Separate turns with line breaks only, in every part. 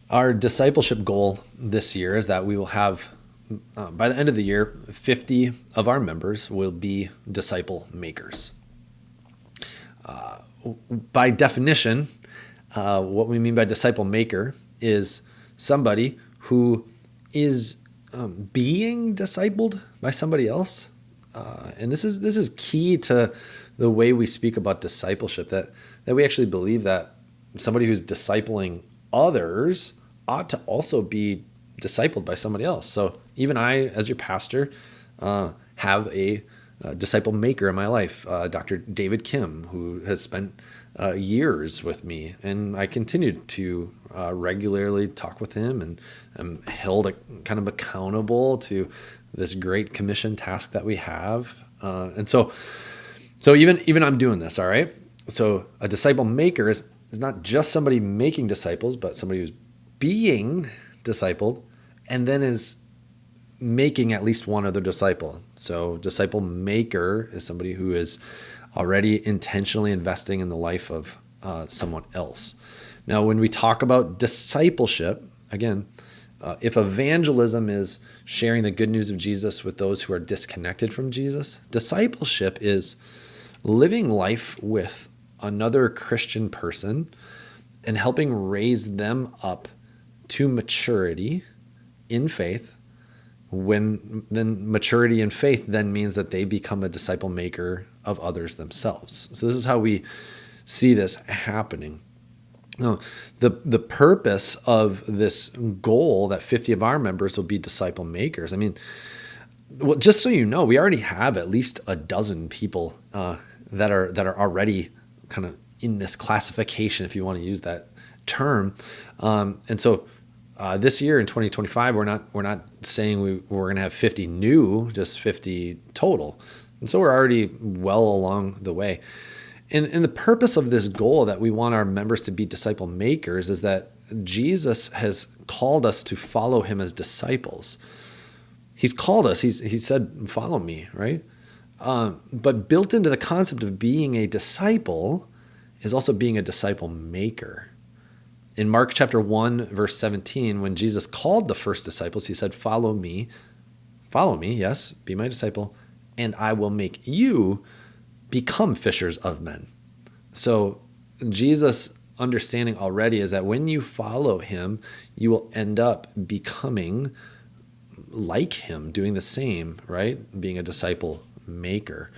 Our discipleship goal this year is that we will have, by the end of the year, 50 of our members will be disciple makers. By definition, what we mean by disciple maker is somebody who is being discipled by somebody else. And this is key to the way we speak about discipleship, that we actually believe that somebody who's discipling others ought to also be discipled by somebody else. So even I, as your pastor, have a disciple maker in my life, Dr. David Kim, who has spent years with me, and I continue to regularly talk with him, and I'm held kind of accountable to this great commission task that we have. And so even I'm doing this, all right? So a disciple maker is not just somebody making disciples, but somebody who's being discipled and then is making at least one other disciple. So disciple maker is somebody who is already intentionally investing in the life of someone else. Now, when we talk about discipleship, again, if evangelism is sharing the good news of Jesus with those who are disconnected from Jesus, discipleship is living life with another Christian person and helping raise them up to maturity in faith. When then maturity in faith then means that they become a disciple maker of others themselves. So this is how we see this happening. Now, the purpose of this goal that 50 of our members will be disciple makers, I mean, well, just so you know, we already have at least a dozen people that are already kind of in this classification, if you want to use that term. And so this year in 2025, we're not saying we're going to have 50 new, just 50 total. And so we're already well along the way. And the purpose of this goal that we want our members to be disciple makers is that Jesus has called us to follow him as disciples. He's called us. He said, follow me, right? But built into the concept of being a disciple is also being a disciple maker. In Mark chapter 1, verse 17, when Jesus called the first disciples, he said, follow me, yes, be my disciple, and I will make you become fishers of men. So Jesus' understanding already is that when you follow him, you will end up becoming like him, doing the same, right? Being a disciple maker.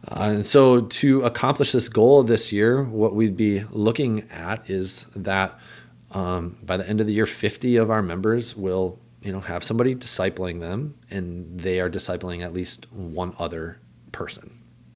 And so to accomplish this goal this year, what we'd be looking at is that by the end of the year, 50 of our members will, have somebody discipling them, and they are discipling at least one other person.